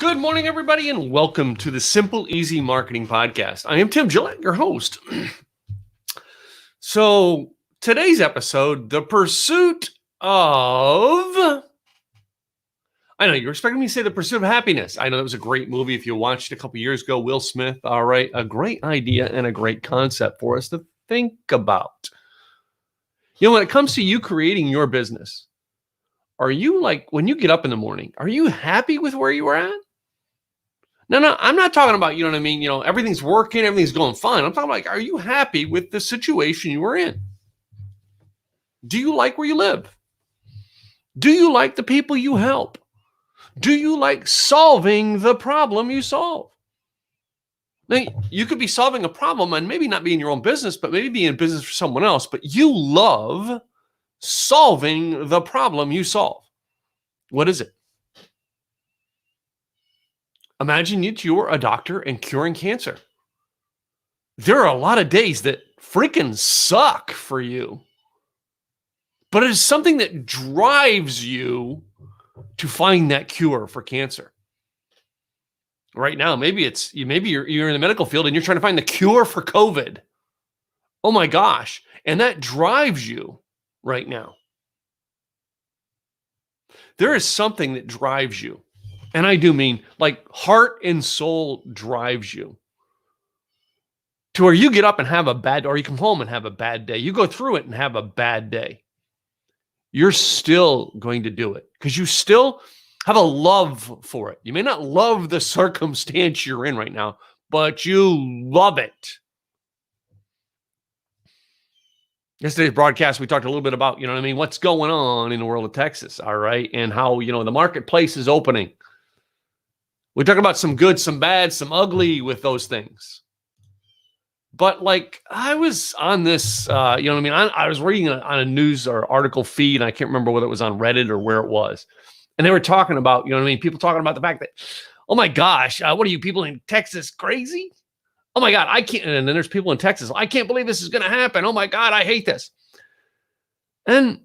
Good morning, everybody, and welcome to the Simple Easy Marketing Podcast. I am Tim Gillette, your host. So, today's episode, the pursuit of... I know, you're expecting me to say the pursuit of happiness. I know it was a great movie. If you watched it a couple years ago, Will Smith, all right, a great idea and a great concept for us to think about. You know, when it comes to you creating your business, are you like, when you get up in the morning, are you happy with where you are at? No, I'm not talking about, you know what I mean? You know, everything's working, everything's going fine. I'm talking like, are you happy with the situation you are in? Do you like where you live? Do you like the people you help? Do you like solving the problem you solve? Now, you could be solving a problem and maybe not be in your own business, but maybe be in business for someone else, but you love solving the problem you solve. What is it? Imagine you're a doctor and curing cancer. There are a lot of days that freaking suck for you, but it is something that drives you to find that cure for cancer. Right now, maybe you're in the medical field and you're trying to find the cure for COVID. Oh my gosh. And that drives you right now. There is something that drives you. And I do mean like heart and soul drives you to where you get up and have a bad, or you come home and have a bad day. You go through it and have a bad day. You're still going to do it because you still have a love for it. You may not love the circumstance you're in right now, but you love it. Yesterday's broadcast, we talked a little bit about, you know what I mean, what's going on in the world of Texas, all right, and how, you know, the marketplace is opening. We talk about some good, some bad, some ugly with those things. But like I was on this, you know what I mean? I was reading on a news or article feed, and I can't remember whether it was on Reddit or where it was. And they were talking about, you know what I mean? People talking about the fact that, oh my gosh, what are you people in Texas crazy? Oh my God, I can't. And then there's people in Texas. I can't believe this is going to happen. Oh my God, I hate this. And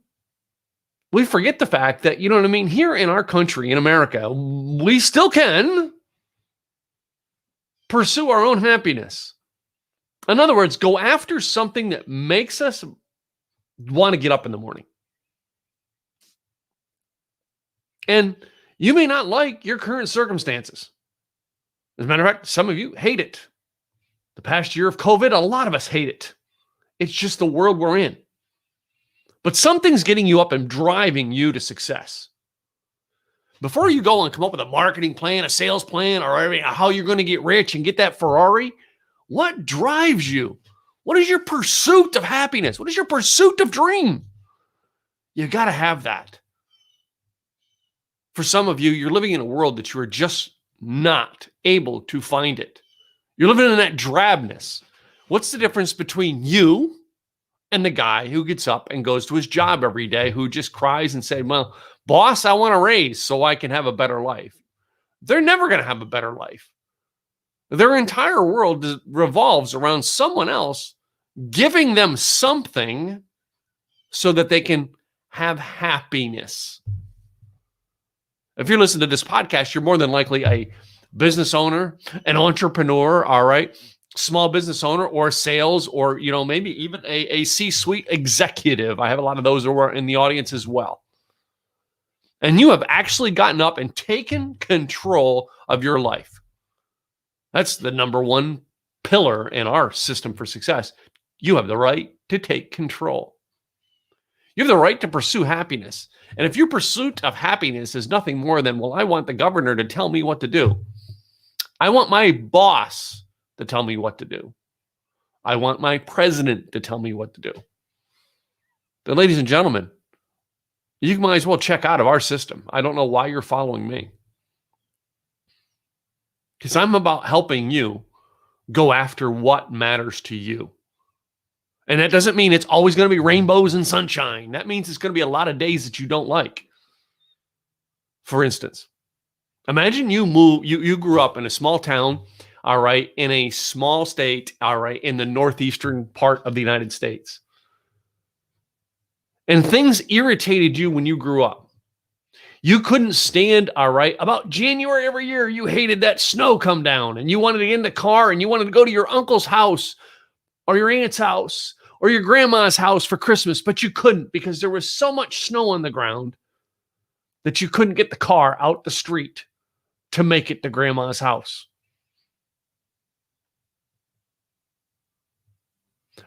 we forget the fact that, you know what I mean? Here in our country, in America, we still can pursue our own happiness. In other words, go after something that makes us want to get up in the morning. And you may not like your current circumstances. As a matter of fact, some of you hate it. The past year of COVID, a lot of us hate it. It's just the world we're in. But something's getting you up and driving you to success. Before you go and come up with a marketing plan, a sales plan, or how you're going to get rich and get that Ferrari, what drives you? What is your pursuit of happiness? What is your pursuit of dream? You got to have that. For some of you, you're living in a world that you are just not able to find it. You're living in that drabness. What's the difference between you and the guy who gets up and goes to his job every day, who just cries and says, well, boss, I want a raise so I can have a better life? They're never going to have a better life. Their entire world revolves around someone else giving them something so that they can have happiness. If you're listening to this podcast, you're more than likely a business owner, an entrepreneur, all right, small business owner, or sales, or, you know, maybe even a C-suite executive. I have a lot of those who are in the audience as well. And you have actually gotten up and taken control of your life. That's the number one pillar in our system for success. You have the right to take control. You have the right to pursue happiness. And if your pursuit of happiness is nothing more than, well, I want the governor to tell me what to do. I want my boss to tell me what to do. I want my president to tell me what to do. But ladies and gentlemen, you might as well check out of our system. I don't know why you're following me. Because I'm about helping you go after what matters to you. And that doesn't mean it's always going to be rainbows and sunshine. That means it's going to be a lot of days that you don't like. For instance, imagine you grew up in a small town, all right, in a small state, all right, in the northeastern part of the United States. And things irritated you when you grew up. You couldn't stand, all right, about January every year, you hated that snow come down and you wanted to get in the car and you wanted to go to your uncle's house or your aunt's house or your grandma's house for Christmas, but you couldn't because there was so much snow on the ground that you couldn't get the car out the street to make it to grandma's house.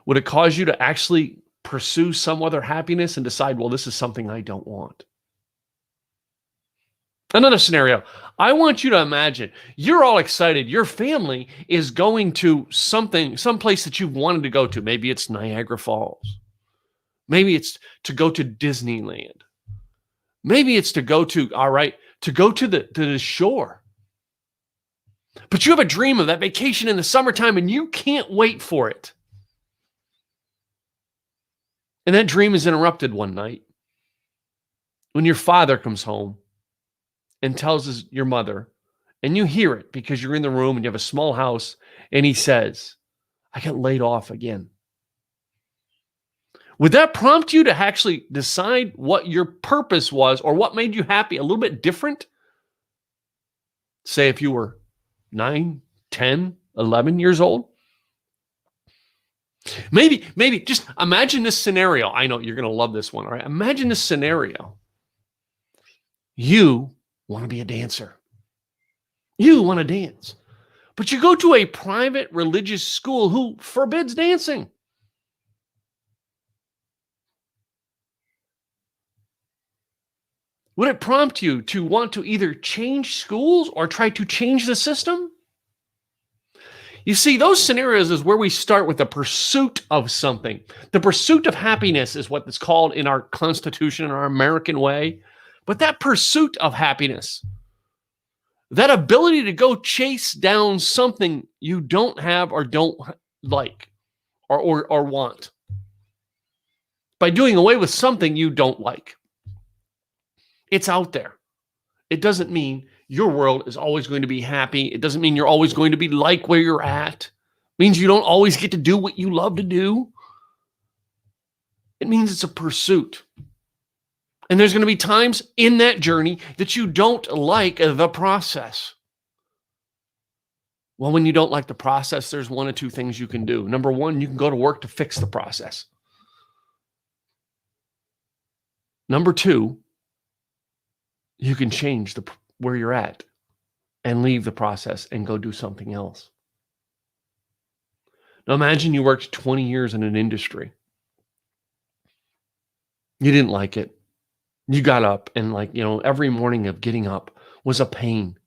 Would it cause you to actually pursue some other happiness and decide, well, this is something I don't want? Another scenario. I want you to imagine you're all excited. Your family is going to someplace that you've wanted to go to. Maybe it's Niagara Falls. Maybe it's to go to Disneyland. Maybe it's to go to, the shore. But you have a dream of that vacation in the summertime and you can't wait for it. And that dream is interrupted one night when your father comes home and tells your mother, and you hear it because you're in the room and you have a small house, and he says, I got laid off again. Would that prompt you to actually decide what your purpose was or what made you happy a little bit different? Say if you were 9, 10, 11 years old. Maybe just imagine this scenario. I know you're going to love this one. All right. Imagine this scenario. You want to be a dancer. You want to dance. But you go to a private religious school who forbids dancing. Would it prompt you to want to either change schools or try to change the system? You see, those scenarios is where we start with the pursuit of something. The pursuit of happiness is what it's called in our Constitution, in our American way. But that pursuit of happiness, that ability to go chase down something you don't have or don't like or want, by doing away with something you don't like. It's out there. It doesn't mean your world is always going to be happy. It doesn't mean you're always going to be like where you're at. It means you don't always get to do what you love to do. It means it's a pursuit. And there's going to be times in that journey that you don't like the process. Well, when you don't like the process, there's one of two things you can do. Number one, you can go to work to fix the process. Number two, you can change where you're at and leave the process and go do something else. Now imagine you worked 20 years in an industry. You didn't like it. You got up and every morning of getting up was a pain.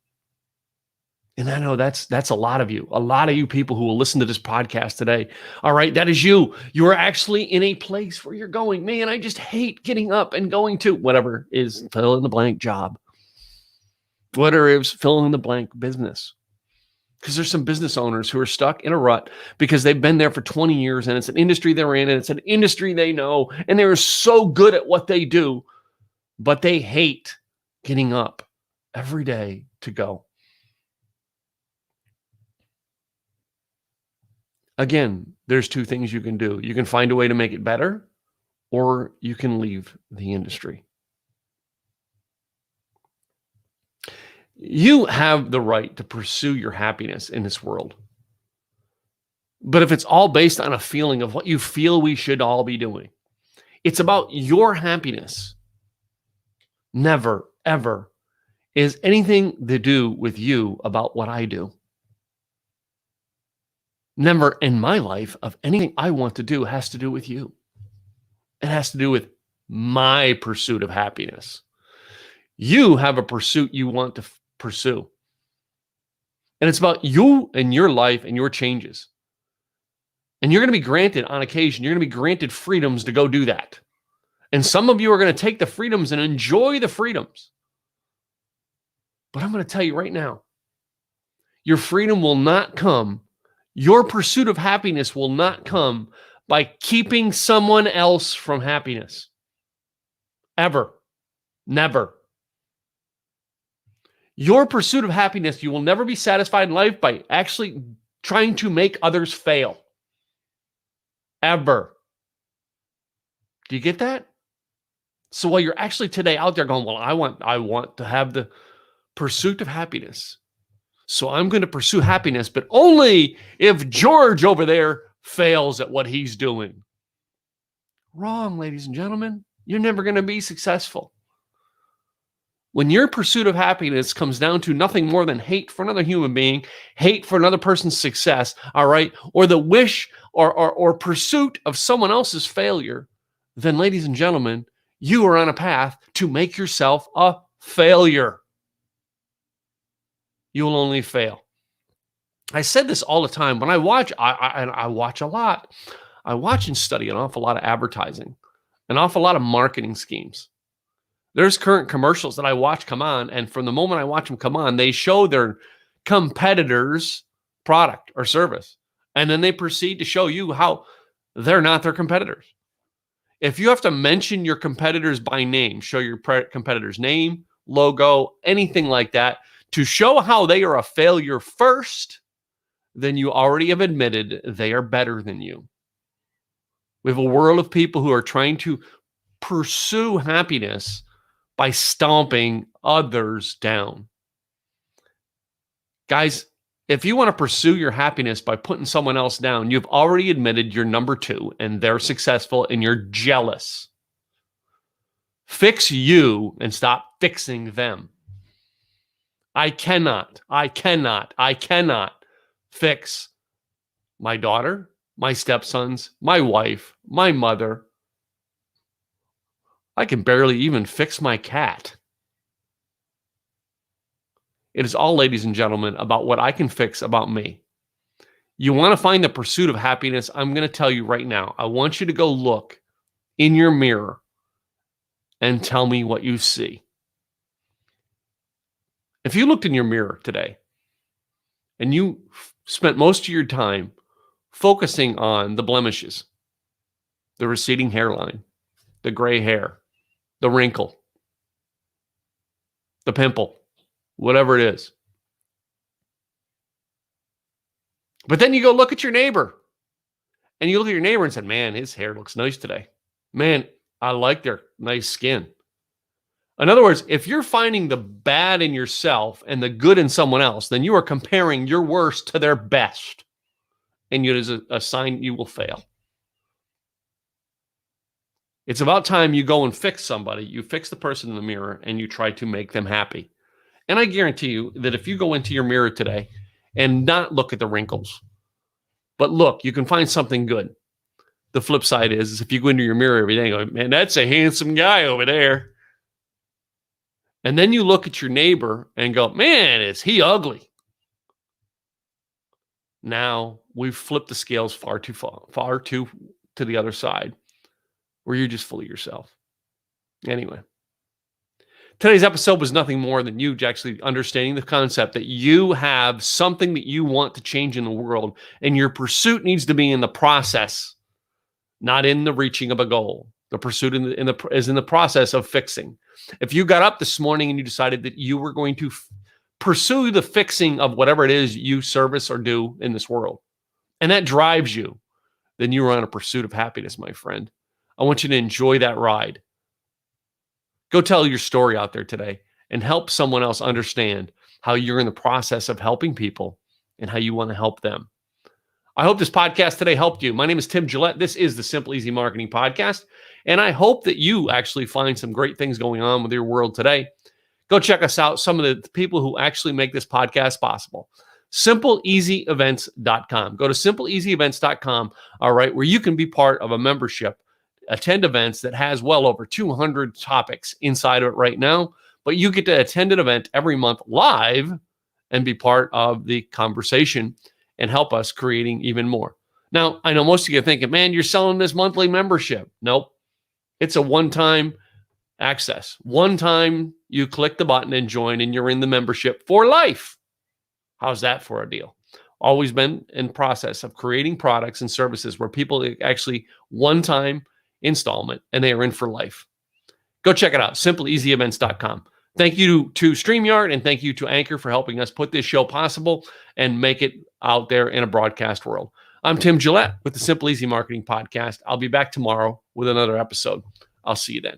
And I know that's a lot of you people who will listen to this podcast today. All right, that is you. You are actually in a place where you're going, man, I just hate getting up and going to whatever is fill in the blank job. Whatever is fill in the blank business. Because there's some business owners who are stuck in a rut because they've been there for 20 years and it's an industry they're in and it's an industry they know and they're so good at what they do, but they hate getting up every day to go. Again, there's two things you can do. You can find a way to make it better, or you can leave the industry. You have the right to pursue your happiness in this world. But if it's all based on a feeling of what you feel we should all be doing, it's about your happiness. Never, ever is anything to do with you about what I do. Never in my life of anything I want to do has to do with you. It has to do with my pursuit of happiness. You have a pursuit you want to pursue. And it's about you and your life and your changes. And you're going to be granted, on occasion, you're going to be granted freedoms to go do that. And some of you are going to take the freedoms and enjoy the freedoms. But I'm going to tell you right now, your freedom will not come. Your pursuit of happiness will not come by keeping someone else from happiness. Ever. Never. Your pursuit of happiness, you will never be satisfied in life by actually trying to make others fail. Ever. Do you get that? So while you're actually today out there going, well, I want to have the pursuit of happiness. So I'm going to pursue happiness, but only if George over there fails at what he's doing. Wrong, ladies and gentlemen. You're never going to be successful. When your pursuit of happiness comes down to nothing more than hate for another human being, hate for another person's success, all right, or the wish or pursuit of someone else's failure, then, ladies and gentlemen, you are on a path to make yourself a failure. You'll only fail. I said this all the time. When I watch, I watch a lot. I watch and study an awful lot of advertising, an awful lot of marketing schemes. There's current commercials that I watch come on, and from the moment I watch them come on, they show their competitors' product or service, and then they proceed to show you how they're not their competitors. If you have to mention your competitors by name, show your competitor's name, logo, anything like that, to show how they are a failure first, then you already have admitted they are better than you. We have a world of people who are trying to pursue happiness by stomping others down. Guys, if you want to pursue your happiness by putting someone else down, you've already admitted you're number two and they're successful and you're jealous. Fix you and stop fixing them. I cannot fix my daughter, my stepsons, my wife, my mother. I can barely even fix my cat. It is all, ladies and gentlemen, about what I can fix about me. You want to find the pursuit of happiness? I'm going to tell you right now. I want you to go look in your mirror and tell me what you see. If you looked in your mirror today and you spent most of your time focusing on the blemishes, the receding hairline, the gray hair, the wrinkle, the pimple, whatever it is. But then you go look at your neighbor and you look at your neighbor and said, man, his hair looks nice today. Man, I like their nice skin. In other words, if you're finding the bad in yourself and the good in someone else, then you are comparing your worst to their best. And it is a sign you will fail. It's about time you go and fix somebody. You fix the person in the mirror and you try to make them happy. And I guarantee you that if you go into your mirror today and not look at the wrinkles, but look, you can find something good. The flip side is if you go into your mirror every day and go, man, that's a handsome guy over there. And then you look at your neighbor and go, man, is he ugly? Now we've flipped the scales far too to the other side, where you're just full of yourself. Anyway, today's episode was nothing more than you actually understanding the concept that you have something that you want to change in the world, and your pursuit needs to be in the process, not in the reaching of a goal. The pursuit is in the process of fixing. If you got up this morning and you decided that you were going to pursue the fixing of whatever it is you service or do in this world, and that drives you, then you are on a pursuit of happiness, my friend. I want you to enjoy that ride. Go tell your story out there today and help someone else understand how you're in the process of helping people and how you want to help them. I hope this podcast today helped you. My name is Tim Gillette. This is the Simple Easy Marketing Podcast, and I hope that you actually find some great things going on with your world today. Go check us out, some of the people who actually make this podcast possible. SimpleEasyEvents.com. Go to SimpleEasyEvents.com, all right, where you can be part of a membership, attend events that has well over 200 topics inside of it right now, but you get to attend an event every month live and be part of the conversation and help us creating even more. Now, I know most of you are thinking, man, you're selling this monthly membership. Nope. It's a one-time access. One time you click the button and join and you're in the membership for life. How's that for a deal? Always been in process of creating products and services where people actually one-time installment and they are in for life. Go check it out, SimpleEasyEvents.com. Thank you to StreamYard and thank you to Anchor for helping us put this show possible and make it out there in a broadcast world. I'm Tim Gillette with the Simple Easy Marketing Podcast. I'll be back tomorrow with another episode. I'll see you then.